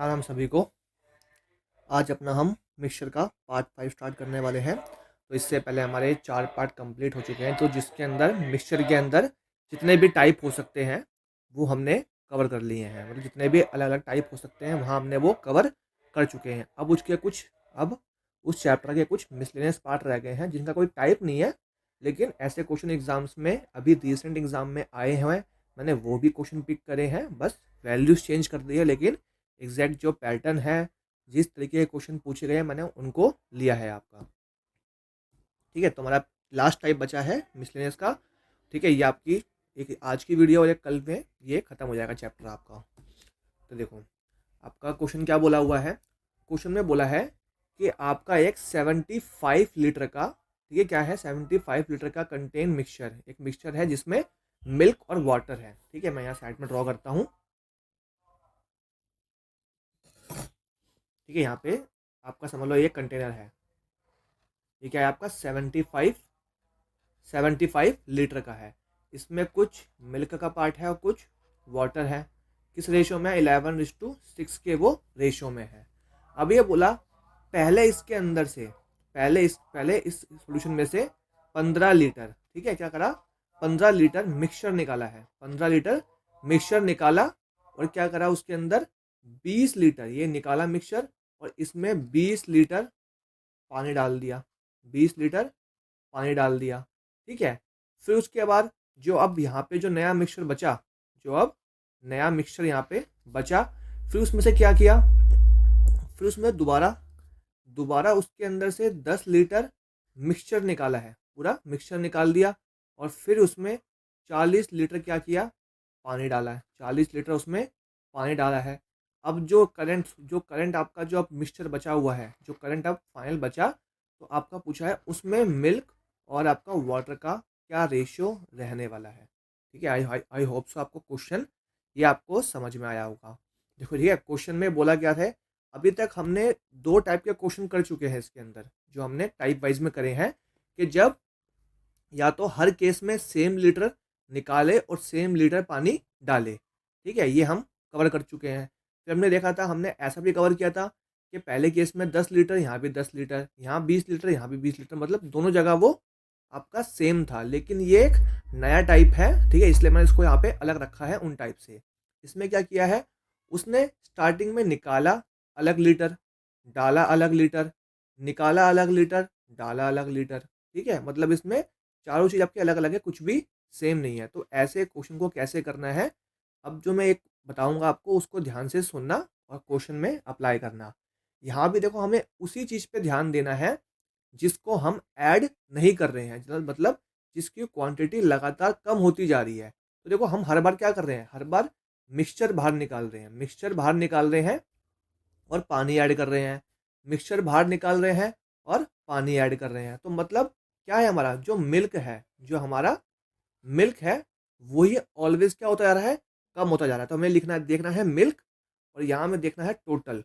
राम राम सभी को। आज अपना हम मिक्सचर का पार्ट 5 स्टार्ट करने वाले हैं। तो इससे पहले हमारे 4 पार्ट कंप्लीट हो चुके हैं, तो जिसके अंदर मिक्सचर के अंदर जितने भी टाइप हो सकते हैं वो हमने कवर कर लिए हैं। मतलब जितने भी अलग अलग टाइप हो सकते हैं वहाँ हमने वो कवर कर चुके हैं। अब उस चैप्टर के कुछ मिसलेनियस पार्ट रह गए हैं जिनका कोई टाइप नहीं है, लेकिन ऐसे क्वेश्चन एग्जाम्स में अभी रिसेंट एग्जाम में आए हैं। मैंने वो भी क्वेश्चन पिक करे हैं, बस वैल्यूज चेंज कर दी है, लेकिन एग्जैक्ट जो पैटर्न है, जिस तरीके के क्वेश्चन पूछे गए हैं, मैंने उनको लिया है आपका। ठीक है, तो हमारा लास्ट टाइप बचा है मिसलेनियस का। ठीक है, ये आपकी एक आज की वीडियो और एक कल में ये खत्म हो जाएगा चैप्टर आपका। तो देखो आपका क्वेश्चन क्या बोला हुआ है। क्वेश्चन में बोला है कि आपका एक 75 लीटर का, ठीक है, क्या है, 75 लीटर का कंटेन मिक्सचर, एक मिक्सचर है जिसमें मिल्क और वाटर है। ठीक है, मैं यहाँ साइड में ड्रॉ करता हूँ। ठीक है, यहाँ पे आपका समझ लो ये कंटेनर है। ये क्या है आपका 75 लीटर का है। इसमें कुछ मिल्क का पार्ट है और कुछ वाटर है। किस रेशो में? 11:6 के वो रेशो में है। अब ये बोला पहले इसके अंदर से, पहले इस सॉल्यूशन में से 15 लीटर, ठीक है, क्या करा, 15 लीटर मिक्सचर निकाला है। 15 लीटर मिक्सचर निकाला और क्या करा, उसके अंदर 20 लीटर ये निकाला मिक्सचर और इसमें 20 लीटर पानी डाल दिया। 20 लीटर पानी डाल दिया। ठीक है, फिर उसके बाद जो अब यहाँ पे जो नया मिक्सचर बचा, जो अब नया मिक्सचर यहाँ पे बचा, फिर उसमें से क्या किया, फिर उसमें दोबारा दोबारा उसके अंदर से 10 लीटर मिक्सचर निकाला है, पूरा मिक्सचर निकाल दिया और फिर उसमें 40 लीटर क्या किया, पानी डाला है। 40 लीटर उसमें पानी डाला है। अब जो करंट आपका जो अब मिक्सचर बचा हुआ है, जो करंट अब फाइनल बचा, तो आपका पूछा है उसमें मिल्क और आपका वाटर का क्या रेशियो रहने वाला है। ठीक है, आई होप सो आपको क्वेश्चन ये आपको समझ में आया होगा। देखो ठीक है, क्वेश्चन में बोला गया था, अभी तक हमने 2 टाइप के क्वेश्चन कर चुके हैं इसके अंदर, जो हमने टाइप वाइज में करे हैं, कि जब या तो हर केस में सेम लीटर निकाले और सेम लीटर पानी डाले। ठीक है, ये हम कवर कर चुके हैं। फिर हमने देखा था, हमने ऐसा भी कवर किया था कि पहले केस में 10 लीटर, यहाँ भी 10 लीटर, यहाँ 20 लीटर, यहाँ भी 20 लीटर, मतलब दोनों जगह वो आपका सेम था। लेकिन ये एक नया टाइप है, ठीक है, इसलिए मैंने इसको यहाँ पे अलग रखा है उन टाइप से। इसमें क्या किया है, उसने स्टार्टिंग में निकाला अलग लीटर, डाला अलग लीटर, निकाला अलग लीटर, डाला अलग लीटर। ठीक है, मतलब इसमें चारों चीज़ आपकी अलग अलग है, कुछ भी सेम नहीं है। तो ऐसे क्वेश्चन को कैसे करना है, अब जो मैं एक बताऊंगा आपको, उसको ध्यान से सुनना और क्वेश्चन में अप्लाई करना। यहाँ भी देखो हमें उसी चीज़ पे ध्यान देना है जिसको हम ऐड नहीं कर रहे हैं, मतलब जिसकी क्वांटिटी लगातार कम होती जा रही है। तो देखो हम हर बार क्या कर रहे हैं, हर बार मिक्सचर बाहर निकाल रहे हैं, मिक्सचर बाहर निकाल रहे हैं और पानी ऐड कर रहे हैं, मिक्सचर बाहर निकाल रहे हैं और पानी ऐड कर रहे हैं। तो मतलब क्या है, हमारा जो मिल्क है, जो हमारा मिल्क है, वही ऑलवेज क्या होता जा रहा है, कम होता जा रहा है। तो हमें लिखना देखना है मिल्क, और यहाँ में देखना है टोटल,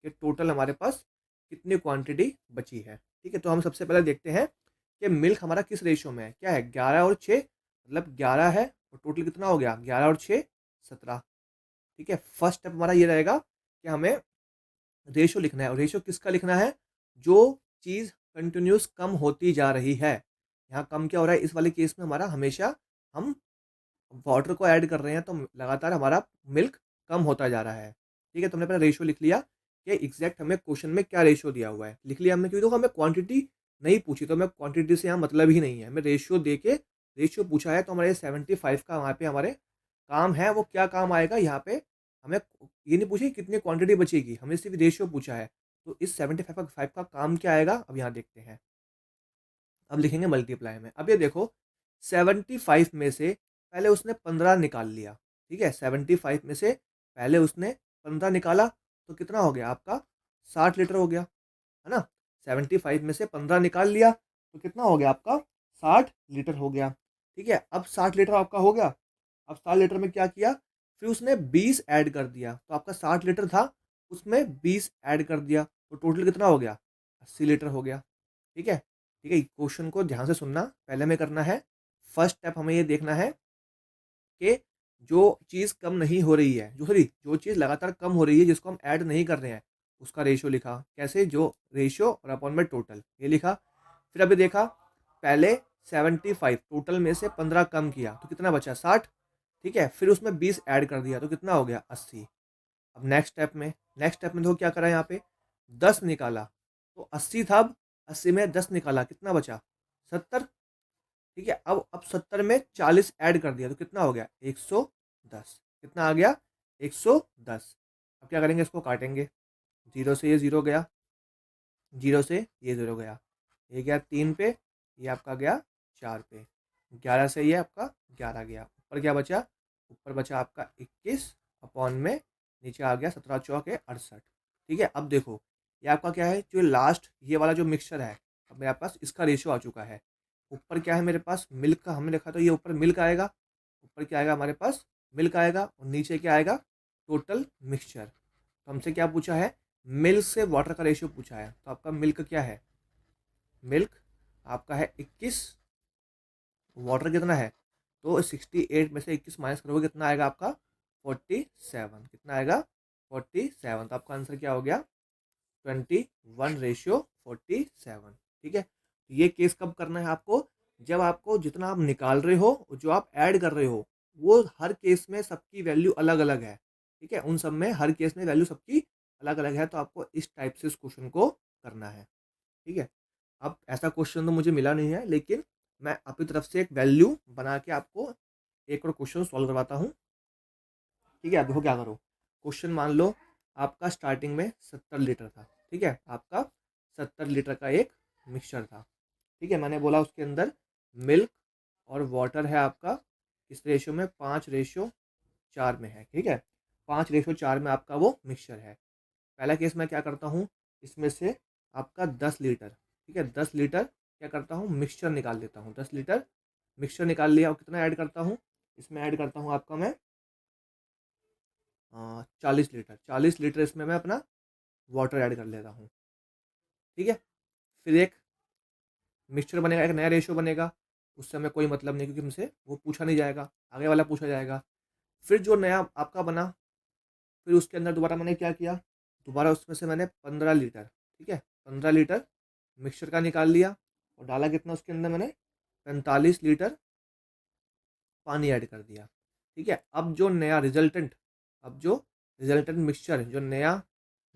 कि टोटल हमारे पास कितनी क्वांटिटी बची है। ठीक है, तो हम सबसे पहले देखते हैं कि मिल्क हमारा किस रेशियो में है। क्या है, 11 और 6, मतलब 11 है और टोटल कितना हो गया, 11 और 6 17। ठीक है, फर्स्ट स्टेप हमारा ये रहेगा कि हमें रेशो लिखना है। और रेशो किसका लिखना है, जो चीज़ कंटिन्यूस कम होती जा रही है। यहाँ कम क्या हो रहा है, इस वाले केस में हमारा हमेशा हम वाटर को ऐड कर रहे हैं, तो लगातार हमारा मिल्क कम होता जा रहा है। ठीक है, तो हमने अपना रेशो लिख लिया कि एग्जैक्ट हमें क्वेश्चन में क्या रेशो दिया हुआ है, लिख लिया हमने। क्योंकि देखो हमें क्वांटिटी नहीं पूछी, तो हमें क्वांटिटी से यहाँ मतलब ही नहीं है, हमें रेशियो दे के रेशियो पूछा है। तो हमारे 75 का वहाँ पे हमारे काम है, वो क्या काम आएगा यहाँ पे, हमें ये नहीं पूछे कितनी क्वांटिटी बचेगी, हमें सिर्फ रेशियो पूछा है। तो इस 75 का काम क्या आएगा, अब यहाँ देखते हैं। अब लिखेंगे मल्टीप्लाई में। अब ये देखो 75 में से पहले उसने 15 निकाल लिया। ठीक है, 75 में से पहले उसने 15 निकाला, तो कितना हो गया आपका, 60 लीटर हो गया, है ना। 75 में से 15 निकाल लिया तो कितना हो गया आपका, 60 लीटर हो गया। ठीक है, अब 60 लीटर आपका हो गया। अब 60 लीटर में क्या किया, फिर उसने 20 ऐड कर दिया, तो आपका 60 लीटर था, उसमें 20 ऐड कर दिया, तो टोटल कितना हो गया, 80 लीटर हो गया। ठीक है, ठीक है, क्वेश्चन को ध्यान से सुनना। पहले में करना है, फर्स्ट स्टेप हमें ये देखना है कि जो चीज़ कम नहीं हो रही है, जो चीज़ लगातार कम हो रही है, जिसको हम ऐड नहीं कर रहे हैं, उसका रेशियो लिखा। कैसे? जो रेशियो और अपॉन में टोटल, ये लिखा। फिर अभी देखा, पहले 75 टोटल में से 15 कम किया तो कितना बचा? 60। ठीक है, फिर उसमें 20 ऐड कर दिया तो कितना हो गया? 80। अब नेक्स्ट स्टेप में देखो क्या करा यहाँ पे, 10 निकाला तो 80 था, अब 80 में 10 निकाला, कितना बचा? 70। ठीक है, अब 70 में 40 ऐड कर दिया तो कितना हो गया? 110। कितना आ गया? 110। अब क्या करेंगे? इसको काटेंगे। 0 से ये 0 गया, 0 से ये 0 गया, ये गया 3 पे, ये आपका गया 4 पे, 11 से ये आपका 11 गया। ऊपर क्या बचा? ऊपर बचा आपका 21 अपॉन में नीचे आ गया 17 चौके 68। ठीक है, अब देखो ये आपका क्या है, जो लास्ट ये वाला जो मिक्सचर है, अब मेरे पास इसका रेशियो आ चुका है। ऊपर क्या है मेरे पास? मिल्क का हमने रखा, तो ये ऊपर मिल्क आएगा, ऊपर क्या आएगा हमारे पास? मिल्क आएगा, और नीचे क्या आएगा? Total mixture. तो हमसे क्या पूछा है? मिल्क से वाटर का रेशियो पूछा है, तो आपका मिल्क क्या है? मिल्क आपका है 21, वाटर कितना है? तो 68 में से 21 माइनस करोगे, कितना आएगा आपका? 47। कितना आएगा? 47। तो आपका आंसर क्या हो गया? 21:47। ठीक है, तो ये केस कब करना है आपको? जब आपको जितना आप निकाल रहे हो और जो आप ऐड कर रहे हो, वो हर केस में सबकी वैल्यू अलग अलग है। ठीक है, उन सब में हर केस में वैल्यू सबकी अलग अलग है, तो आपको इस टाइप से इस क्वेश्चन को करना है। ठीक है, अब ऐसा क्वेश्चन तो मुझे मिला नहीं है, लेकिन मैं अपनी तरफ से एक वैल्यू बना के आपको एक और क्वेश्चन सॉल्व करवाता हूँ। ठीक है, अब देखो क्या करो। क्वेश्चन मान लो आपका स्टार्टिंग में 70 लीटर था। ठीक है, आपका 70 लीटर का एक मिक्सचर था। ठीक है, मैंने बोला उसके अंदर मिल्क और वाटर है आपका किस रेशियो में? 5:4 में है। ठीक है, 5:4 में आपका वो मिक्सचर है। पहला केस मैं क्या करता हूँ, इसमें से आपका 10 लीटर, ठीक है, 10 लीटर क्या करता हूँ? मिक्सचर निकाल लेता हूँ। 10 लीटर मिक्सचर निकाल लिया, और कितना ऐड करता हूँ? इसमें ऐड करता हूँ आपका मैं 40 लीटर। 40 लीटर इसमें मैं अपना वाटर ऐड कर लेता हूँ। ठीक है, फिर एक मिक्सचर बनेगा, एक नया रेशियो बनेगा। उससे हमें कोई मतलब नहीं, क्योंकि हमसे वो पूछा नहीं जाएगा, आगे वाला पूछा जाएगा। फिर जो नया आपका बना, फिर उसके अंदर दोबारा मैंने क्या किया, दोबारा उसमें से मैंने 15 लीटर, ठीक है, 15 लीटर मिक्सचर का निकाल लिया, और डाला कितना उसके अंदर? मैंने 45 लीटर पानी ऐड कर दिया। ठीक है, अब जो रिजल्टेंट मिक्सचर, जो नया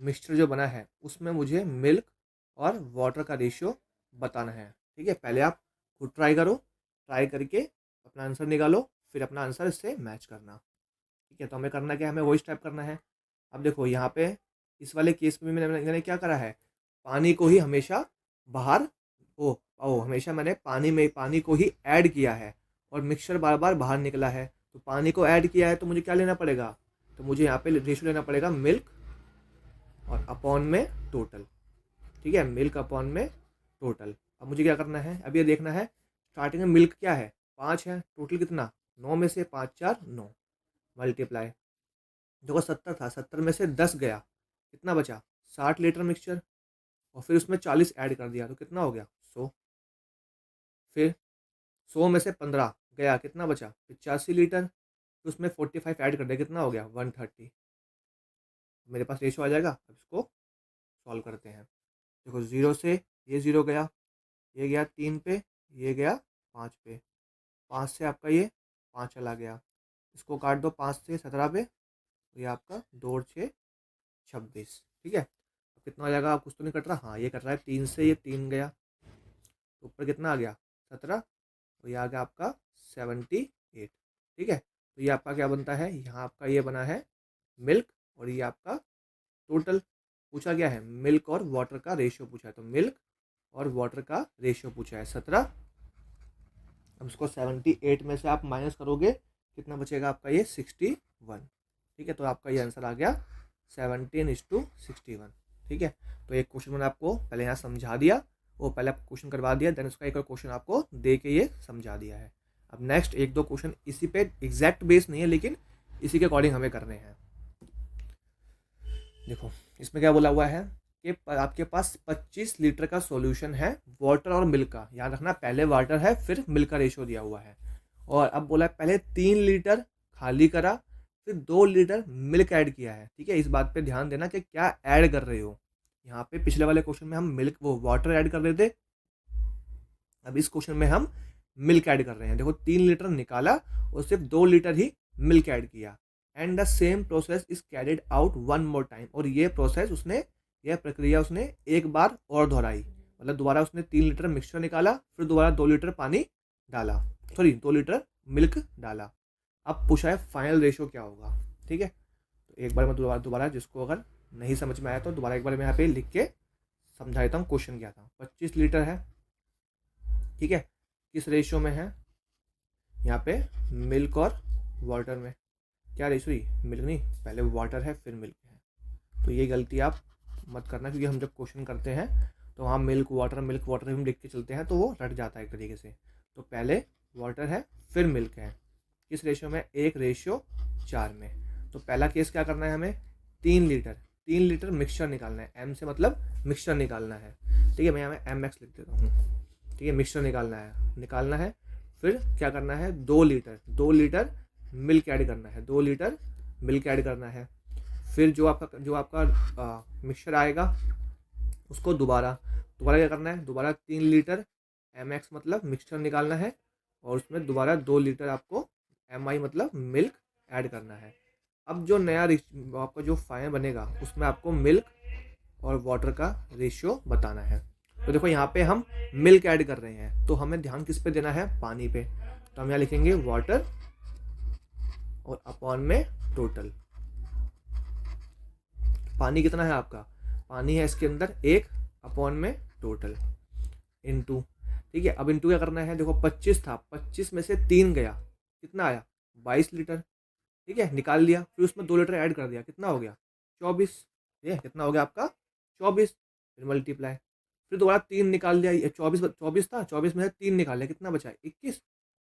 मिक्सचर जो बना है, उसमें मुझे मिल्क और वाटर का रेशियो बताना है। ठीक है, पहले आप खुद ट्राई करो, ट्राई करके अपना आंसर निकालो, फिर अपना आंसर इससे मैच करना। ठीक है, तो हमें करना क्या है? हमें वही स्टेप करना है। अब देखो यहाँ पे इस वाले केस में मैंने क्या करा है, पानी को ही हमेशा बाहर ओ ओ हमेशा मैंने पानी को ही ऐड किया है, और मिक्सचर बार बार बाहर निकला है। तो पानी को ऐड किया है तो मुझे क्या लेना पड़ेगा? तो मुझे यहाँ पे रेशियो लेना पड़ेगा मिल्क और अपॉन में टोटल। ठीक है, मिल्क अपॉन में टोटल। अब मुझे क्या करना है? अब ये देखना है, स्टार्टिंग में मिल्क क्या है? 5 है, टोटल कितना? 9 में से 5 4 9, मल्टीप्लाई, देखो 70 था, 70 में से 10 गया, कितना बचा? 60 लीटर मिक्सचर, और फिर उसमें 40 ऐड कर दिया तो कितना हो गया? 100। फिर 100 में से 15 गया, कितना बचा? 85 लीटर, फिर उसमें 45 ऐड कर दिया, कितना हो गया? 130। मेरे पास रेशो आ जाएगा। अब इसको सॉल्व करते हैं। देखो 0 से ये 0 गया, ये गया 3 पे, ये गया 5 पे, 5 से आपका ये 5 चला गया, इसको काट दो 5 से 17 पे, तो ये आपका 2 और 6 26। ठीक है, अब कितना हो जाएगा? आप कुछ तो नहीं कट रहा? हाँ, ये कट रहा है। 3 से ये 3 गया, तो ऊपर कितना आ गया? 17, तो ये आ गया आपका 78। ठीक है, तो ये आपका क्या बनता है? यहाँ आपका ये बना है मिल्क, और ये आपका टोटल। पूछा क्या है? मिल्क और वाटर का रेशियो पूछा है, तो मिल्क और वाटर का रेशियो पूछा है 17। अब इसको 78 में से आप माइनस करोगे, कितना बचेगा आपका? ये 61। ठीक है, तो आपका ये आंसर आ गया 17:61। ठीक है, तो एक क्वेश्चन मैंने आपको पहले यहाँ समझा दिया, वो पहले आपको क्वेश्चन करवा दिया, देन उसका एक और क्वेश्चन आपको दे के ये समझा दिया है। अब नेक्स्ट एक दो क्वेश्चन इसी पे एग्जैक्ट बेस नहीं है, लेकिन इसी के अकॉर्डिंग हमें करने हैं। देखो इसमें क्या बोला हुआ है कि आपके पास 25 लीटर का सॉल्यूशन है वाटर और मिल्क का। याद रखना, पहले वाटर है फिर मिल्क का रेशियो दिया हुआ है। और अब बोला है पहले 3 लीटर खाली करा, फिर 2 लीटर मिल्क ऐड किया है। ठीक है, इस बात पे ध्यान देना कि क्या ऐड कर रहे हो। यहाँ पे पिछले वाले क्वेश्चन में हम मिल्क वो वाटर ऐड कर रहे थे, अब इस क्वेश्चन में हम मिल्क ऐड कर रहे हैं। देखो 3 लीटर निकाला और सिर्फ 2 लीटर ही मिल्क ऐड किया। And the same process is carried out one more time, और ये प्रोसेस उसने, यह प्रक्रिया उसने एक बार और दोहराई। मतलब दोबारा उसने 3 लीटर मिक्सचर निकाला, फिर दोबारा 2 लीटर पानी डाला, सॉरी 2 लीटर मिल्क डाला। अब पूछा है फाइनल रेशियो क्या होगा। ठीक है, तो एक बार मैं दोबारा जिसको अगर नहीं समझ में आया तो दोबारा एक बार मैं यहाँ पे लिख के समझा देता हूँ। क्वेश्चन क्या था, 25 लीटर है। ठीक है, किस रेशियो में है, यहाँ पे मिल्क और वाटर में। क्या रेशियो ही, मिल्क नहीं, पहले वाटर है फिर मिल्क है। तो ये गलती आप मत करना, क्योंकि हम जब क्वेश्चन करते हैं तो वहाँ मिल्क वाटर हम लिख के चलते हैं, तो वो रट जाता है एक तरीके से। तो पहले वाटर है फिर मिल्क है, किस रेशियो में, 1:4 में। तो पहला केस क्या करना है हमें, 3 लीटर मिक्सचर निकालना है। एम से मतलब मिक्सचर निकालना है। ठीक है, मैं यहाँ एम एक्स लिख देता हूँ। ठीक है, मिक्सचर निकालना है। फिर क्या करना है, 2 लीटर मिल्क ऐड करना है, 2 लीटर मिल्क ऐड करना है। फिर जो आपका मिक्सचर आएगा उसको दोबारा क्या करना है, दोबारा 3 लीटर एम एक्स मतलब मिक्सचर निकालना है, और उसमें दोबारा 2 लीटर आपको एम आई मतलब मिल्क ऐड करना है। अब जो नया आपका जो फाइनल बनेगा उसमें आपको मिल्क और वाटर का रेशियो बताना है। तो देखो यहाँ पे हम मिल्क ऐड कर रहे हैं, तो हमें ध्यान किस पे देना है, पानी पे। तो हम यहाँ लिखेंगे वाटर और अपॉन में टोटल। पानी कितना है आपका, पानी है इसके अंदर 1 अपॉन में टोटल इनटू। ठीक है, अब इनटू क्या करना है, देखो 25 था, 25 में से 3 गया, कितना आया, 22 लीटर। ठीक है, निकाल लिया, फिर उसमें 2 लीटर ऐड कर दिया, कितना हो गया, 24। ये कितना हो गया आपका, 24। फिर मल्टीप्लाई, फिर दोबारा 3 निकाल लिया, ये 24 था, 24 में से 3 निकाल लिया, कितना बचा, 21।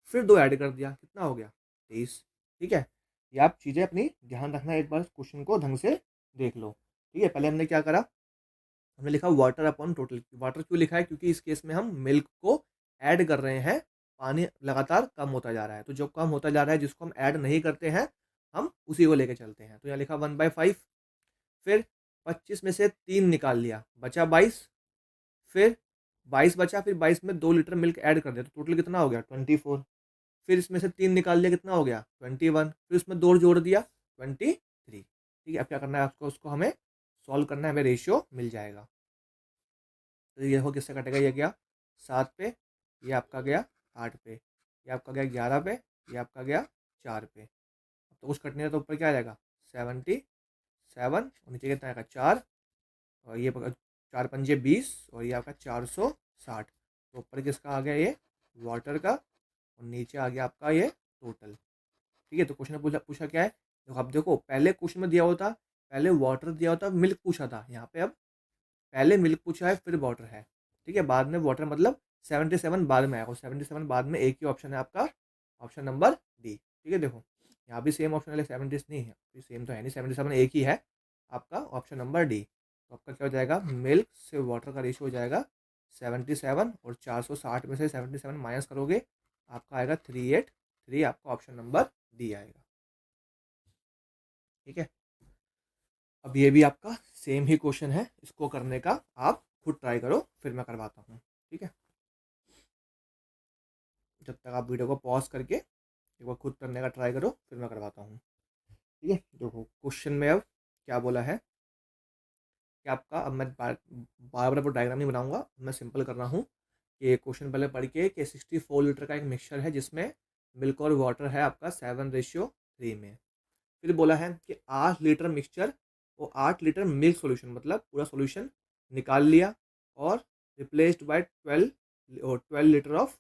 फिर 2 ऐड कर दिया, कितना हो गया, 23। ठीक है, ये आप चीज़ें अपनी ध्यान रखना, एक बार क्वेश्चन को ढंग से देख लो। ठीक है, पहले हमने क्या करा, हमने लिखा वाटर अपॉन टोटल। वाटर क्यों लिखा है, क्योंकि इस केस में हम मिल्क को ऐड कर रहे हैं, पानी लगातार कम होता जा रहा है, तो जो कम होता जा रहा है जिसको हम ऐड नहीं करते हैं हम उसी को लेके चलते हैं। तो यहाँ लिखा 1/5। फिर 25 में से 3 निकाल लिया, बचा 22। फिर 22 बचा, फिर 22 में 2 लीटर मिल्क ऐड कर दिया, तो टोटल कितना हो गया, 24। फिर इसमें से 3 निकाल लिया, कितना हो गया, 21। फिर उसमें 2 जोड़ दिया, 23। ठीक है, अब क्या करना है आपको, उसको हमें सॉल्व करना है, हमें रेशियो मिल जाएगा। तो ये हो किससे कटेगा, ये गया 7 पे, ये आपका गया 8 पे, ये आपका गया 11 पे, ये आपका गया 4 पे। तो कुछ कटने है तो ऊपर क्या आ जाएगा, 77, और नीचे कितना आएगा 4, और ये 4 पंजे 20, और ये आपका 460। तो ऊपर किसका आ गया, ये वाटर का, और नीचे आ गया आपका ये टोटल। ठीक है, तो क्वेश्चन में पूछा क्या है, देखो अब देखो पहले क्वेश्चन में दिया होता, पहले वाटर दिया होता, मिल्क पूछा था। यहाँ पे अब पहले मिल्क पूछा है फिर वाटर है। ठीक है, बाद में वाटर मतलब 77 बाद में आएगा, 77 बाद में एक ही ऑप्शन है आपका, ऑप्शन नंबर डी। ठीक है, देखो यहाँ भी सेम ऑप्शन है, 70 नहीं है, सेम तो है नहीं, 77 एक ही है आपका, ऑप्शन नंबर डी। तो आपका क्या हो जाएगा, मिल्क से वाटर का रेशियो हो जाएगा 77, और 460 में से 77 माइनस करोगे आपका आएगा 383, आपका ऑप्शन नंबर डी आएगा। ठीक है, अब ये भी आपका सेम ही क्वेश्चन है, इसको करने का आप खुद ट्राई करो, फिर मैं करवाता हूँ। ठीक है, जब तक आप वीडियो को पॉज करके एक बार खुद करने का ट्राई करो, फिर मैं करवाता हूँ। ठीक है, देखो क्वेश्चन में अब क्या बोला है कि आपका, अब मैं बार बार डायग्राम नहीं बनाऊंगा, मैं सिंपल कर रहा हूँ कि क्वेश्चन पहले पढ़ के कि 64 लीटर का एक मिक्सचर है जिसमें मिल्क और वाटर है आपका 7:3 में। फिर बोला है कि 8 लीटर मिक्सचर और 8 लीटर मिल्क सॉल्यूशन, मतलब पूरा सॉल्यूशन निकाल लिया और रिप्लेस्ड बाय 12 लीटर ऑफ,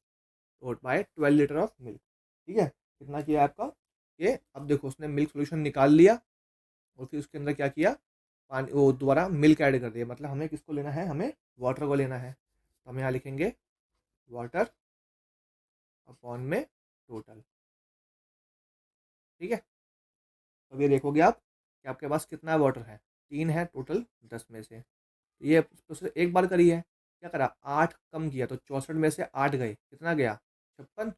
और बाय 12 लीटर ऑफ मिल्क। ठीक है, कितना किया आपका ये, अब देखो उसने मिल्क सॉल्यूशन निकाल लिया और फिर उसके अंदर क्या किया, पानी, वो दोबारा मिल्क ऐड कर दिया, मतलब हमें किसको लेना है, हमें वाटर को लेना है। तो हम यहाँ लिखेंगे वाटर अपॉन में टोटल। ठीक है, अब ये देखोगे आप कि आपके पास कितना वाटर है, 3 है टोटल 10 में से। ये प्रोसेस एक बार करी है, क्या करा, 8 कम किया, तो 64 में से 8 गए, कितना गया, 56,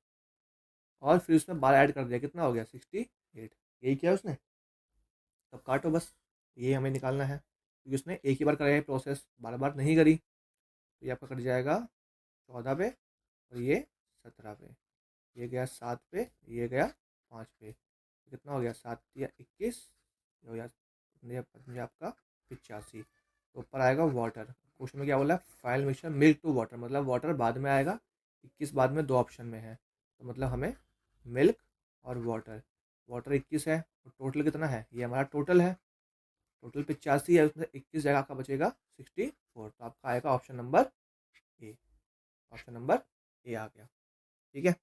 और फिर उसमें 12 ऐड कर दिया, कितना हो गया, 64। 8। यही किया उसने, तब काटो बस, ये हमें निकालना है क्योंकि उसने एक ही बार कराया है प्रोसेस, बार बार नहीं करी। तो ये आपका कट जाएगा 14 पे और ये 17 पे, ये गया 7 पे, ये गया 5 पे, तो कितना हो गया 7 या 21 हो गया आपका 85। तो ऊपर आएगा वाटर। क्वेश्चन में क्या बोला है, final mixture milk to water, मतलब वाटर बाद में आएगा, 21 बाद में 2 ऑप्शन में है, तो मतलब हमें मिल्क और वाटर, वाटर 21 है और टोटल कितना है, ये हमारा टोटल है, टोटल 85 है, उसमें 21 जगह का बचेगा 64, तो आपका आएगा option number A, option number A आ गया। ठीक है,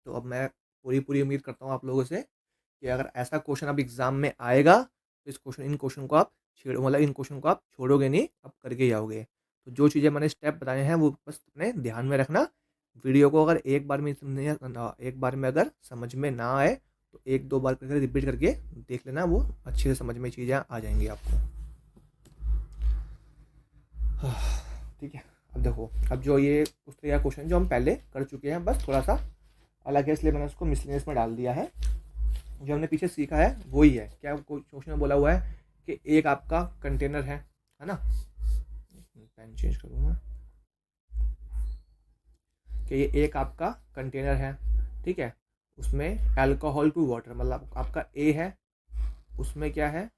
तो अब मैं पूरी पूरी उम्मीद करता हूँ आप लोगों से कि अगर ऐसा क्वेश्चन अब एग्जाम में आएगा तो इन क्वेश्चन को आप मतलब इन क्वेश्चन को आप छोड़ोगे नहीं, आप करके ही आओगे। तो जो चीज़ें मैंने स्टेप बताए हैं वो बस अपने ध्यान में रखना। वीडियो को अगर एक बार में अगर समझ में ना आए तो 1-2 बार करके रिपीट करके देख लेना, वो अच्छे से समझ में चीज़ें आ जाएंगी आपको। ठीक है, अब देखो, अब जो ये उस तरह का क्वेश्चन जो हम पहले कर चुके हैं, बस थोड़ा सा अलग है, इसलिए मैंने उसको मिसलेनियस में डाल दिया है। जो हमने पीछे सीखा है वही है। क्या क्वेश्चन में बोला हुआ है कि एक आपका कंटेनर है ना, पेन चेंज करूँगा, कि ये एक आपका कंटेनर है, ठीक है, उसमें अल्कोहल टू वाटर, मतलब आपका ए है, उसमें क्या है,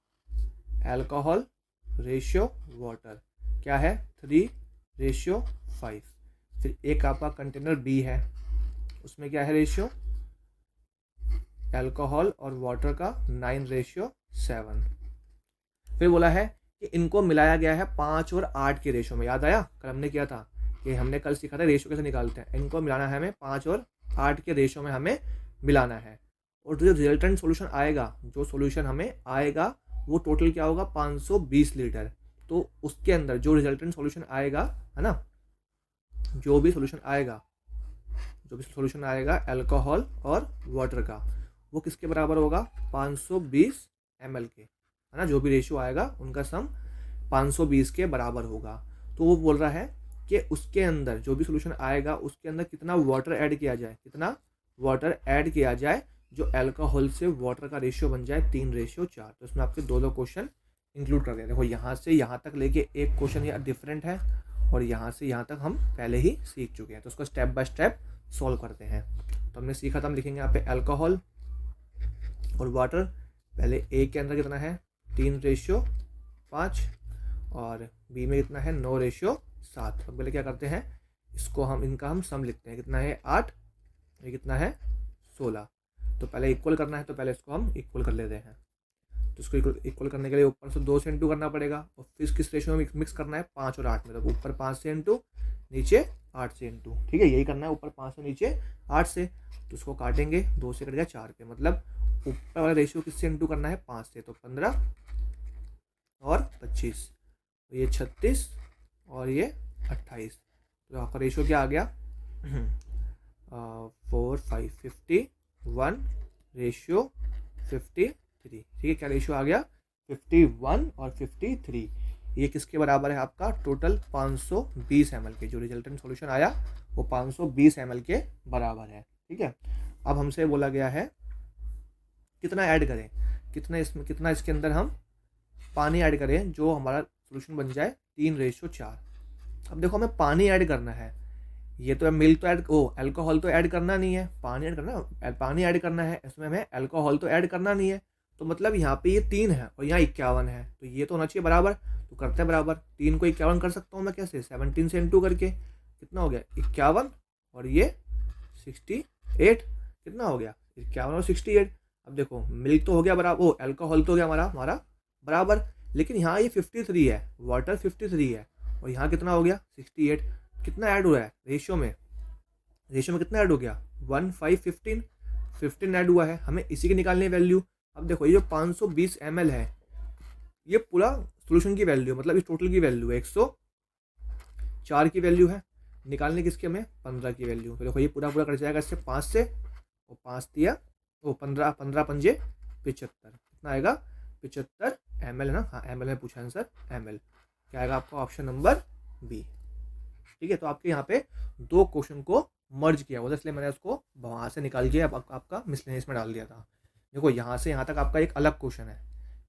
अल्कोहल रेशियो वाटर क्या है 3:5। फिर एक आपका कंटेनर बी है, उसमें क्या है रेशियो, अल्कोहल और वाटर का 9:7। फिर बोला है कि इनको मिलाया गया है 5 और 8 के रेशो में। याद आया कल हमने किया था कि हमने कल सीखा था रेशो कैसे निकालते हैं, इनको मिलाना है हमें 5 और 8 के रेशो में हमें मिलाना है। और जो रिजल्टेंट सॉल्यूशन आएगा, जो सॉल्यूशन हमें आएगा वो टोटल क्या होगा 520 लीटर। तो उसके अंदर जो रिजल्टेंट सॉल्यूशन आएगा, है ना, जो भी सॉल्यूशन आएगा अल्कोहल और वाटर का, वो किसके बराबर होगा 520 ml के, है ना, जो भी रेशियो आएगा उनका सम 520 के बराबर होगा। तो वो बोल रहा है कि उसके अंदर जो भी सॉल्यूशन आएगा उसके अंदर कितना वाटर ऐड किया जाए, कितना वाटर ऐड किया जाए जो अल्कोहल से वाटर का रेशियो बन जाए 3:4। तो इसमें आपके दो क्वेश्चन इंक्लूड कर दिया। देखो यहाँ से यहाँ तक लेके एक क्वेश्चन ये डिफरेंट है और यहाँ से यहाँ तक हम पहले ही सीख चुके हैं, तो उसको स्टेप बाय स्टेप सॉल्व करते हैं। तो हमने सीखा था, हम लिखेंगे यहाँ पे अल्कोहल और वाटर, पहले ए के अंदर कितना है 3:5 और बी में कितना है 9:7। तो पहले क्या करते हैं, इसको हम इनका हम सम लिखते हैं, कितना है 8, ये कितना है 16। तो पहले इक्वल करना है, तो पहले इसको हम इक्वल कर लेते हैं। तो इसको इक्वल करने के लिए ऊपर से 2 से इंटू करना पड़ेगा और फिर किस रेशियो में मिक्स करना है 5 और 8 में, तो ऊपर 5 से इंटू, नीचे 8 से इंटू। ठीक है, यही करना है, ऊपर 5 से नीचे 8 से। तो उसको काटेंगे, 2 से कट गया 4 पे, मतलब ऊपर वाला रेशियो किससे इंटू करना है 5 से, तो 15 और 25, तो ये 36 और ये 28। तो आपका रेशियो क्या आ गया 4 5 51:53। ठीक है, क्या रेशियो आ गया 51 और 53। ये किसके बराबर है आपका टोटल 520 ml के, जो रिजल्टेंट सॉल्यूशन आया वो 520 ml के बराबर है। ठीक है, अब हमसे बोला गया है कितना ऐड करें, कितना इसके अंदर हम पानी ऐड करें जो हमारा सॉल्यूशन बन जाए 3:4। अब देखो हमें पानी ऐड करना है, ये तो मिल्क तो ऐड अल्कोहल तो ऐड करना नहीं है, पानी ऐड करना है, इसमें हमें अल्कोहल तो ऐड करना नहीं है। तो मतलब यहाँ पे ये 3 है और यहाँ 51 है, तो ये तो होना चाहिए बराबर। तो करते हैं बराबर, 3 को 51 कर सकता हूँ मैं कैसे, 17 से इंटू करके, कितना हो गया 51 और ये 68, कितना हो गया 51 और 68। अब देखो मिल्क तो हो गया बराबर, अल्कोहल तो हो गया हमारा बराबर, लेकिन यहाँ ये 53 है, वाटर 53 है और यहाँ कितना हो गया 68। कितना ऐड हुआ है रेशियो में कितना ऐड हो गया 1 5 15 ऐड हुआ है, हमें इसी की निकालनी है वैल्यू। अब देखो ये जो 520 ml है ये पूरा सॉल्यूशन की वैल्यू, मतलब इस टोटल की वैल्यू है 104 की वैल्यू है, निकालने किसकी हमें 15 की वैल्यू। तो देखो ये पूरा कट जाएगा इससे 5 से, और 5 दिया वो 15 15 पंजे 75, कितना आएगा 75 ml है ना, हाँ ml में पूछा आंसर ml, क्या आएगा आपका ऑप्शन नंबर बी। ठीक है, तो आपके यहाँ पे 2 क्वेश्चन को मर्ज किया हुआ था, इसलिए मैंने उसको वहाँ से निकाल के आपका मिसलेनियस में डाल दिया था। देखो यहाँ से यहाँ तक आपका एक अलग क्वेश्चन है,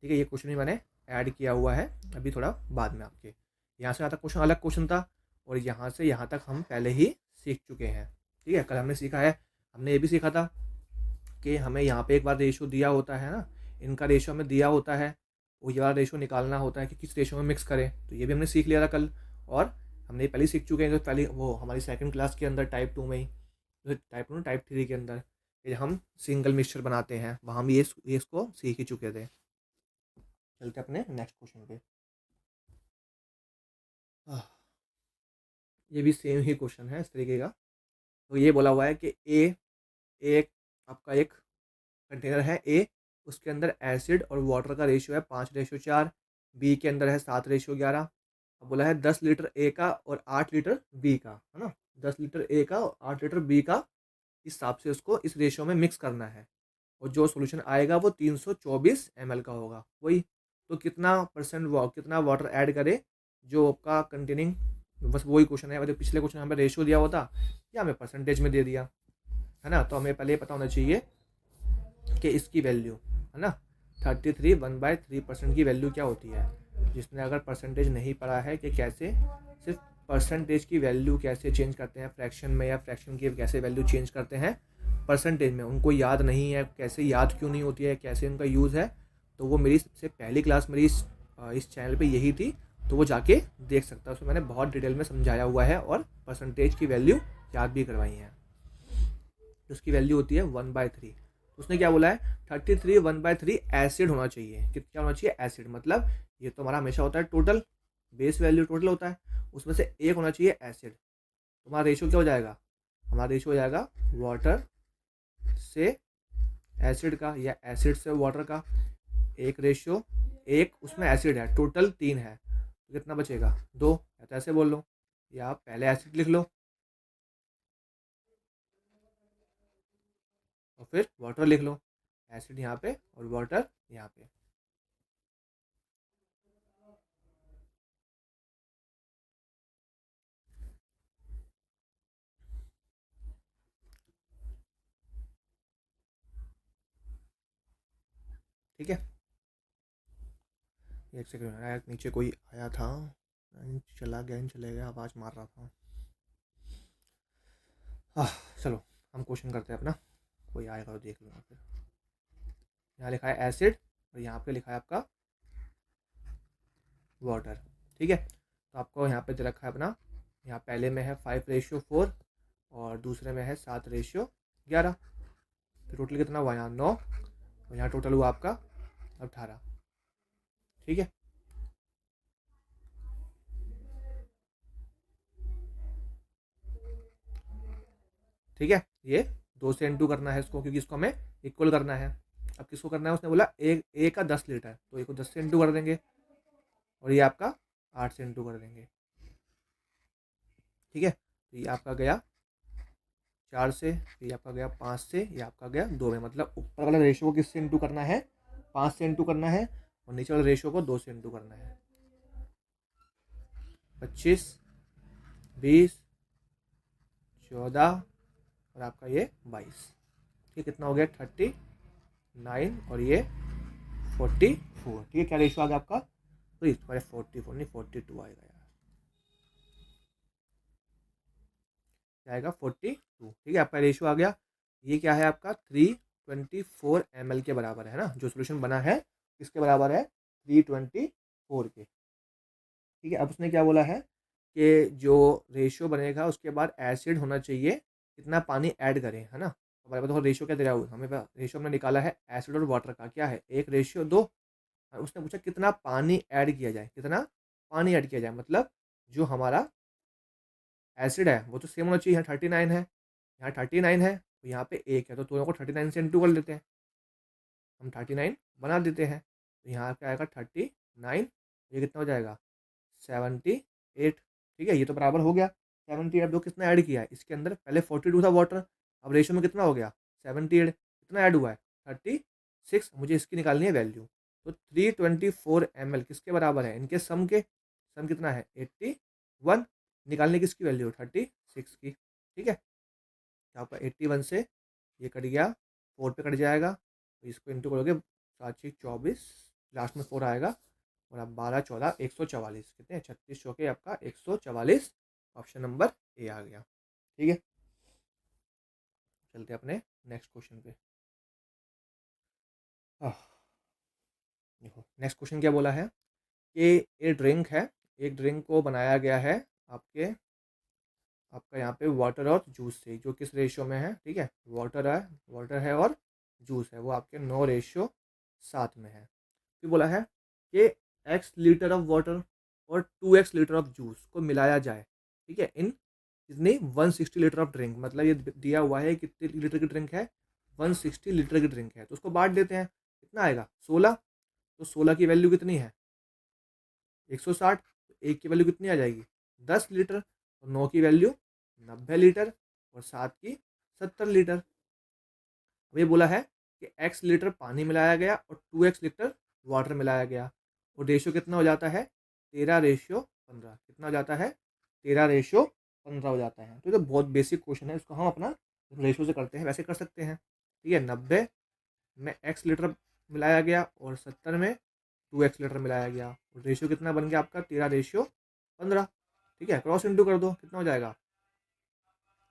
ठीक है, ये क्वेश्चन भी मैंने ऐड किया हुआ है अभी थोड़ा बाद में आपके। यहाँ से यहाँ तक क्वेश्चन अलग क्वेश्चन था, और यहाँ से यहाँ तक हम पहले ही सीख चुके हैं, ठीक है। कल हमने सीखा है, हमने ये भी सीखा था कि हमें यहाँ पे एक बार रेशो दिया होता है ना, इनका रेशो हमें दिया होता है, वो ये वाला रेशो निकालना होता है कि किस रेशो में मिक्स करें, तो ये भी हमने सीख लिया था कल। और हमने पहले सीख चुके हैं, तो पहले वो हमारी सेकंड क्लास के अंदर टाइप 2 में ही, टाइप 2 टाइप 3 के अंदर ये हम सिंगल मिक्सचर बनाते हैं, वहाँ भी ये इसको सीख ही चुके थे। चलते अपने नेक्स्ट क्वेश्चन पे। आह, ये भी सेम ही क्वेश्चन है इस तरीके का। तो ये बोला हुआ है कि एक आपका एक कंटेनर है ए, उसके अंदर एसिड और वाटर का रेशियो है 5:4, बी के अंदर है 7:11। अब बोला है 10 लीटर ए का और 8 लीटर बी का, है ना, 10 लीटर ए का और 8 लीटर बी का, इस हिसाब से उसको इस रेशियो में मिक्स करना है, और जो सोल्यूशन आएगा वो 324 ml का होगा। वही तो कितना परसेंट कितना वाटर ऐड करे जो आपका कंटेनिंग, बस वही क्वेश्चन है। मतलब पिछले क्वेश्चन हमें रेशियो दिया होता, या हमें परसेंटेज में दे दिया, है ना। तो हमें पहले पता होना चाहिए कि इसकी वैल्यू, है ना, 33 1/3% की वैल्यू क्या होती है। जिसने अगर परसेंटेज नहीं पढ़ा है कि कैसे सिर्फ परसेंटेज की वैल्यू कैसे चेंज करते हैं फ्रैक्शन में, या फ्रैक्शन की कैसे वैल्यू चेंज करते हैं परसेंटेज में, उनको याद नहीं है, कैसे याद क्यों नहीं होती है, कैसे उनका यूज़ है, तो वो मेरी सबसे पहली क्लास मेरी इस चैनल पे यही थी, तो वो जाके देख सकता है, उसमें मैंने बहुत डिटेल में समझाया हुआ है और परसेंटेज की वैल्यू याद भी करवाई है। उसकी वैल्यू होती है 1/3। उसने क्या बोला है, 33 1/3 एसिड होना चाहिए। क्या होना चाहिए, एसिड, मतलब ये तो हमारा हमेशा होता है टोटल, बेस वैल्यू टोटल होता है, उसमें से एक होना चाहिए एसिड। तुम्हारा रेशियो क्या हो जाएगा, हमारा रेशियो हो जाएगा वाटर से एसिड का, या एसिड से वाटर का, एक रेशियो, एक उसमें एसिड है, टोटल 3 है, तो कितना बचेगा 2, या तो ऐसे बोल लो, या आप पहले एसिड लिख लो और फिर वाटर लिख लो, एसिड यहाँ पे और वाटर यहाँ पे। ठीक है, एक सेकंड यार, नीचे कोई आया था, चला गया, चले गया, आवाज़ मार रहा था। हाँ, चलो हम क्वेश्चन करते हैं अपना, कोई आएगा तो देख लूँगा फिर। यहाँ लिखा है एसिड और यहाँ पे लिखा है आपका वाटर, ठीक है। तो आपको यहाँ पे दे रखा है अपना, यहाँ पहले में है 5:4 और दूसरे में है 7:11, तो टोटल कितना हुआ यहाँ 9, और यहाँ टोटल हुआ आपका 18, ठीक है। ठीक है, ये 2 से इंटू करना है इसको, क्योंकि इसको हमें इक्वल करना है। अब किसको करना है, उसने बोला ए का 10 लीटर, तो ए को 10 से इंटू कर देंगे, और ये आपका 8 से इंटू कर देंगे, ठीक है। तो ये आपका गया 4 से, ये आपका गया 5 से, ये आपका गया 2 में, मतलब ऊपर वाला रेशियो को किससे इंटू करना है, 5 से इंटू करना है, और नीचे वाले रेशियो को 2 से इंटू करना है। 25 20 14 और आपका ये 22, ठीक है, कितना हो गया 39 और ये 44, ठीक है। क्या रेशियो आ गया आपका, तो इस पर 44 नहीं 42 आएगा यार, क्या आएगा 42, ठीक है। आपका रेशियो आ गया, ये क्या है आपका 324 ml के बराबर है ना, जो सोल्यूशन बना है किसके बराबर है, 324 के, ठीक है। अब उसने क्या बोला है कि जो रेशियो बनेगा उसके बाद एसिड होना चाहिए, कितना पानी ऐड करें, है ना। हमारे पास रेशियो क्या दे रहा है, हमें रेशियो हमने निकाला है एसिड और वाटर का, क्या है 1:2। उसने पूछा कितना पानी ऐड किया जाए, कितना पानी ऐड किया जाए, मतलब जो हमारा एसिड है वो तो सेम होना चाहिए, यहाँ 39 है, यहाँ 39 है, तो यहाँ पे एक है, तो दोनों को 39 से इंटू कर लेते हैं, हम 39 बना देते हैं, तो यहाँ क्या आएगा 39, ये कितना हो जाएगा 78, ठीक है। ये तो बराबर हो गया 78। अब दो कितना ऐड किया है इसके अंदर, पहले 42 था वाटर, अब रेशियो में कितना हो गया 78, कितना ऐड हुआ है 36, मुझे इसकी निकालनी है वैल्यू। तो 324 ml किसके बराबर है, इनके सम के, सम कितना है 81, निकालने की इसकी वैल्यू 36 की, ठीक है। तो आपका 81 से ये कट गया, 4 पे कट जाएगा, तो इसको इंटू करोगे 7×6 = 24, लास्ट में 4 आएगा, और अब 12×14 144, कितने 36 चौके आपका 144, ऑप्शन नंबर ए आ गया। ठीक है, चलते अपने नेक्स्ट क्वेश्चन पे। देखो नेक्स्ट क्वेश्चन क्या बोला है कि ये ड्रिंक है, एक ड्रिंक को बनाया गया है आपका यहाँ पे वाटर और जूस से, जो किस रेशियो में है, ठीक है, वाटर है और जूस है, वो आपके 9:7 में है। फिर बोला है कि x लीटर ऑफ वाटर और 2x लीटर ऑफ जूस को मिलाया जाए, ठीक है, इन कितनी 160 लीटर ऑफ ड्रिंक, मतलब ये दिया हुआ है कितने लीटर की ड्रिंक है, 160 लीटर की ड्रिंक है, तो उसको बांट देते हैं, कितना आएगा 16, तो 16 की वैल्यू कितनी है 160, तो एक की वैल्यू कितनी आ जाएगी 10 लीटर, और 9 की वैल्यू 90 लीटर, और 7 की 70 लीटर। अब ये बोला है कि x लीटर पानी मिलाया गया और 2x लीटर वाटर मिलाया गया, और रेशियो कितना हो जाता है 13:15, कितना हो जाता है 13:15 हो जाता है। तो ये तो बहुत बेसिक क्वेश्चन है, इसको हम अपना रेशियो से करते हैं, वैसे कर सकते हैं, ठीक है। 90 में x लीटर मिलाया गया और 70 में 2x लीटर मिलाया गया, रेशियो कितना बन गया आपका 13:15, ठीक है। क्रॉस इंटू कर दो, कितना हो जाएगा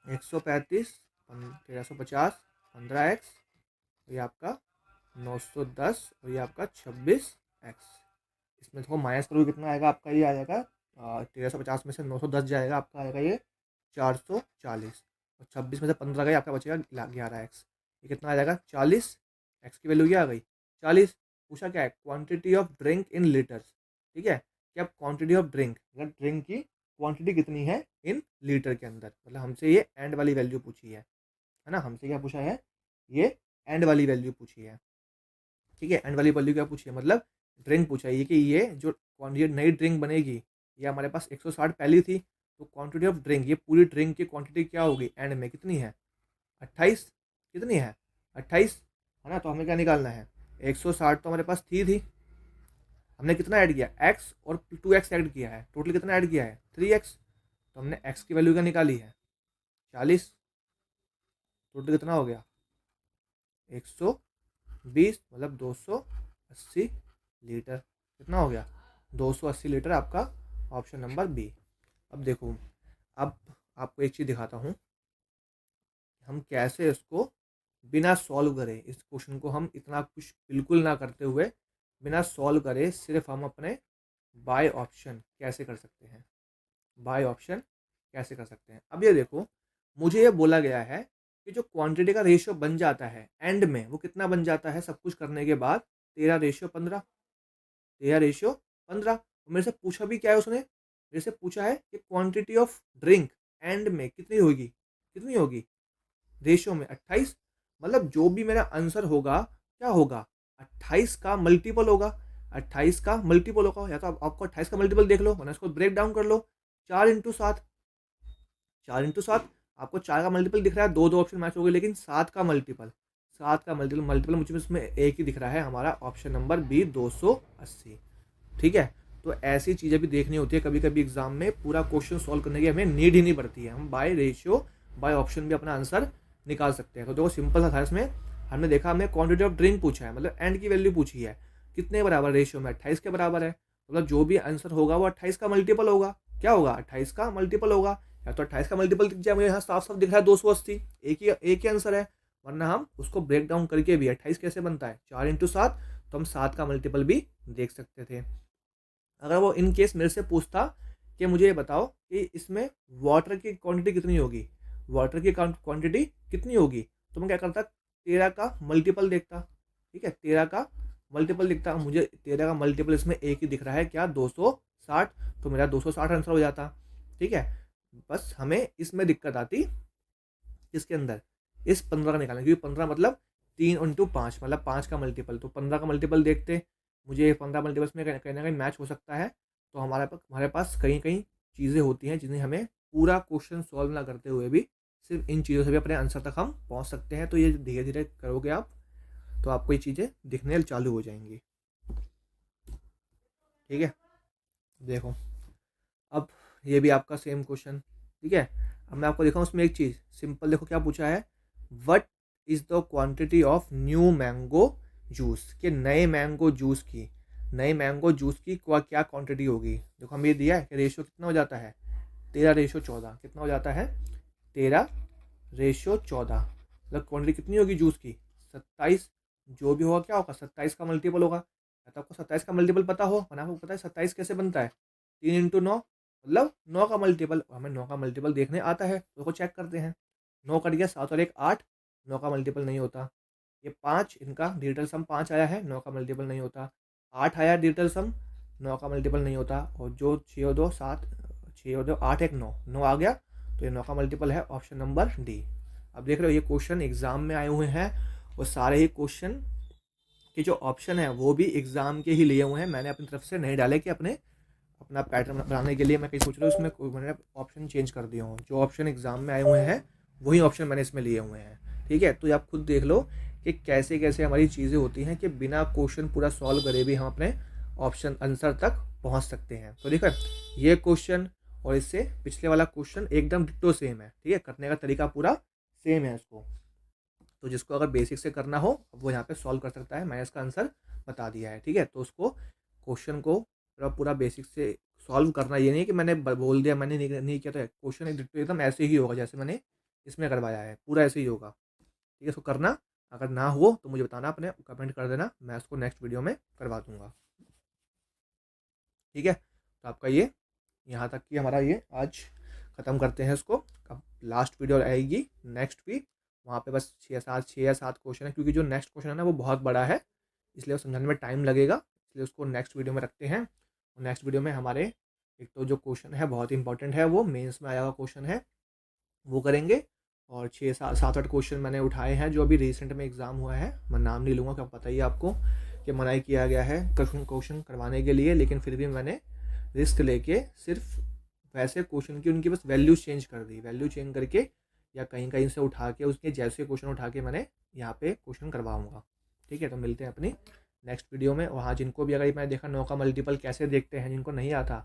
135 1350 15x, ये आपका 910, और ये आपका 26x। इसमें थोड़ा माइनस करोगे कितना आएगा आपका, ये आ जाएगा 1350 में से 910 जाएगा, आपका आएगा ये 440, और 26 में से 15 गए आपका बचेगा 11x, ये कितना आ जाएगा 40, x की वैल्यू क्या आ गई 40। पूछा क्या है quantity of drink in litres, ठीक है, कि अब क्वांटिटी ऑफ ड्रिंक, मतलब ड्रिंक की क्वांटिटी कितनी है इन लीटर के अंदर, मतलब हमसे ये एंड वाली वैल्यू पूछी है ना, हमसे क्या पूछा है, ये एंड वाली वैल्यू पूछी है, ठीक है। एंड वाली वैल्यू क्या पूछी है, मतलब ड्रिंक पूछा है कि ये जो क्वांटिटी नई ड्रिंक बनेगी, ये हमारे पास 160 पहली थी, तो क्वांटिटी ऑफ ड्रिंक, ये पूरी ड्रिंक की क्वांटिटी क्या होगी एंड में, कितनी है 28, कितनी है 28, है ना। तो हमें क्या निकालना है 160 तो हमारे पास थी, हमने कितना ऐड किया x और 2x ऐड किया है, टोटल कितना ऐड किया है 3x, तो हमने x की वैल्यू क्या निकाली है 40, टोटल कितना हो गया 120, मतलब 280 लीटर, कितना हो गया 280 लीटर, आपका ऑप्शन नंबर बी। अब देखो, अब आपको एक चीज़ दिखाता हूँ, हम कैसे इसको बिना सॉल्व करें, इस क्वेश्चन को हम इतना कुछ बिल्कुल ना करते हुए बिना सॉल्व करे सिर्फ हम अपने बाय ऑप्शन कैसे कर सकते हैं, बाय ऑप्शन कैसे कर सकते हैं। अब ये देखो, मुझे ये बोला गया है कि जो क्वांटिटी का रेशियो बन जाता है एंड में, वो कितना बन जाता है सब कुछ करने के बाद 13:15, 13:15। मेरे से पूछा भी क्या है उसने, मेरे से पूछा है कि क्वांटिटी ऑफ ड्रिंक एंड में कितनी होगी रेशियो में 28, मतलब जो भी मेरा आंसर होगा क्या होगा 28 का मल्टीपल होगा, 28 का मल्टीपल होगा, या तो आपको 28 का मल्टीपल देख लो, वरना इसको ब्रेक डाउन कर लो, 4×7, 4×7, आपको 4 का मल्टीपल दिख रहा है, दो ऑप्शन मैच हो गए, लेकिन 7 का मल्टीपल मुझे इसमें एक ही दिख रहा है, हमारा ऑप्शन नंबर बी 280, ठीक है। तो ऐसी चीज़ें भी देखनी होती है कभी कभी एग्जाम में, पूरा क्वेश्चन सॉल्व करने की हमें नीड ही नहीं पड़ती है, हम बाय रेशियो बाय ऑप्शन भी अपना आंसर निकाल सकते हैं। तो देखो सिंपल सा था, इसमें हमने देखा, हमने क्वांटिटी ऑफ ड्रिंक पूछा है, मतलब एंड की वैल्यू पूछी है, कितने बराबर रेशियो में 28 के बराबर है, मतलब जो भी आंसर होगा वो 28 का मल्टीपल होगा, क्या होगा 28 का मल्टीपल होगा, या तो 28 का मल्टीपल दिख जाए, मुझे यहाँ साफ साफ दिख रहा है 280, एक ही आंसर है, वरना हम उसको ब्रेक डाउन करके भी 28 कैसे बनता है 4×7, तो हम 7 का मल्टीपल भी देख सकते थे। अगर वो इन केस मेरे से पूछता कि मुझे ये बताओ कि इसमें वाटर की क्वांटिटी कितनी होगी, वाटर की क्वांटिटी कितनी होगी, तो मैं क्या करता 13 का मल्टीपल देखता, ठीक है, 13 का मल्टीपल दिखता, मुझे 13 का मल्टीपल इसमें एक ही दिख रहा है क्या 260, तो मेरा 260 आंसर हो जाता, ठीक है। बस हमें इसमें दिक्कत आती इसके अंदर इस 15 का निकालना, क्योंकि 15 मतलब 3×5 मतलब 5 का मल्टीपल, तो 15 का मल्टीपल देखते, मुझे 15 मल्टीपल्स में कहीं ना कहीं मैच हो सकता है, तो हमारे पास कहीं कहीं चीज़ें होती हैं जिन्हें हमें पूरा क्वेश्चन सॉल्व ना करते हुए भी सिर्फ इन चीज़ों से भी अपने आंसर तक हम पहुंच सकते हैं। तो ये धीरे धीरे करोगे आप, तो आपको ये चीज़ें दिखने चालू हो जाएंगी, ठीक है। देखो अब ये भी आपका सेम क्वेश्चन, ठीक है। अब मैं आपको दिखाऊँ उसमें एक चीज़ सिंपल, देखो क्या पूछा है, what is the quantity of new mango juice, कि नए मैंगो जूस की क्या क्वांटिटी होगी। देखो हमें ये दिया है कि रेशियो कितना हो जाता है 13:14, कितना हो जाता है 13:14, मतलब क्वांटिटी कितनी होगी जूस की 27, जो भी होगा क्या होगा 27 का मल्टीपल होगा। तो आपको 27 का मल्टीपल पता हो, और आपको पता है 27 कैसे बनता है, 3 × 9 मतलब 9 का मल्टीपल, हमें 9 का मल्टीपल देखने आता है तो उसको चेक करते हैं। 9 कट गया, 7 और 1 8, 9 का मल्टीपल नहीं होता। ये 5, इनका डिजिटल सम 5 आया है, 9 का मल्टीपल नहीं होता। 8 आया डिजिटल सम, 9 का मल्टीपल नहीं होता। और जो 6 और 2 7, 6 और 2 8 1 9, 9 आ गया, तो ये 9 का मल्टीपल है, ऑप्शन नंबर डी। अब देख रहे हो ये क्वेश्चन एग्जाम में आए हुए हैं, और सारे ही क्वेश्चन के जो ऑप्शन है वो भी एग्जाम के ही लिए हुए हैं, मैंने अपनी तरफ से नहीं डाले कि अपना पैटर्न बनाने के लिए मैं कहीं सोच रहा हूँ उसमें मैंने ऑप्शन चेंज कर दिया हूँ। जो ऑप्शन एग्जाम में आए हुए हैं वही ऑप्शन मैंने इसमें लिए हुए हैं। ठीक है, तो आप खुद देख लो कि कैसे कैसे हमारी चीज़ें होती हैं कि बिना क्वेश्चन पूरा सॉल्व करे भी हम अपने ऑप्शन आंसर तक पहुँच सकते हैं। तो देखो ये क्वेश्चन और इससे पिछले वाला क्वेश्चन एकदम डिट्टो सेम है। ठीक है, करने का तरीका पूरा सेम है इसको, तो जिसको अगर बेसिक से करना हो वो यहाँ पे सॉल्व कर सकता है, मैंने इसका आंसर बता दिया है। ठीक है, तो उसको क्वेश्चन को पूरा बेसिक से सॉल्व करना, ये नहीं कि मैंने बोल दिया मैंने नहीं किया, तो क्वेश्चन एकदम ऐसे ही होगा जैसे मैंने इसमें करवाया है, पूरा ऐसे ही होगा। ठीक है, इसको करना, अगर ना हो तो मुझे बताना, अपने कमेंट कर देना, मैं उसको नेक्स्ट वीडियो में करवा दूंगा। ठीक है, तो आपका ये यहाँ तक कि हमारा ये आज ख़त्म करते हैं इसको। अब लास्ट वीडियो आएगी नेक्स्ट वीक, वहाँ पे बस 6 या 7 क्वेश्चन है, क्योंकि जो नेक्स्ट क्वेश्चन है ना वो बहुत बड़ा है, इसलिए वो समझाने में टाइम लगेगा, इसलिए उसको नेक्स्ट वीडियो में रखते हैं। नेक्स्ट वीडियो में हमारे एक तो जो क्वेश्चन है बहुत इंपॉर्टेंट है, वो मेंस में आया हुआ क्वेश्चन है, वो करेंगे। और 6 7 8 क्वेश्चन मैंने उठाए हैं जो अभी रिसेंट में एग्ज़ाम हुआ है, मैं नाम नहीं लूँगा, क्या पता ही आपको कि मनाही किया गया है क्वेश्चन करवाने के लिए, लेकिन फिर भी मैंने रिस्क लेके सिर्फ वैसे क्वेश्चन की उनकी बस वैल्यू चेंज कर दी, वैल्यू चेंज करके या कहीं कहीं से उठा के उसके जैसे क्वेश्चन उठा के मैंने यहाँ पे क्वेश्चन करवाऊँगा। ठीक है, तो मिलते हैं अपनी नेक्स्ट वीडियो में। और हाँ, जिनको भी अगर मैं देखा 9 का मल्टीपल कैसे देखते हैं, जिनको नहीं आता,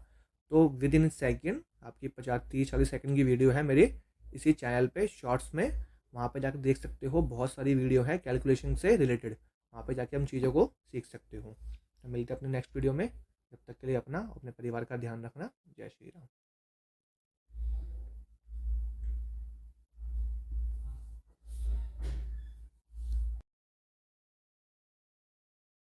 तो विद इन सेकेंड आपकी 50 30 40 सेकेंड की वीडियो है मेरी इसी चैनल पे शॉर्ट्स में, वहाँ पे जाकर देख सकते हो, बहुत सारी वीडियो है कैलकुलेशन से रिलेटेड, वहाँ पे जाके हम चीज़ों को सीख सकते हो। तो मिलते हैं अपने नेक्स्ट वीडियो में, जब तक के लिए अपना अपने परिवार का ध्यान रखना। जय श्री राम।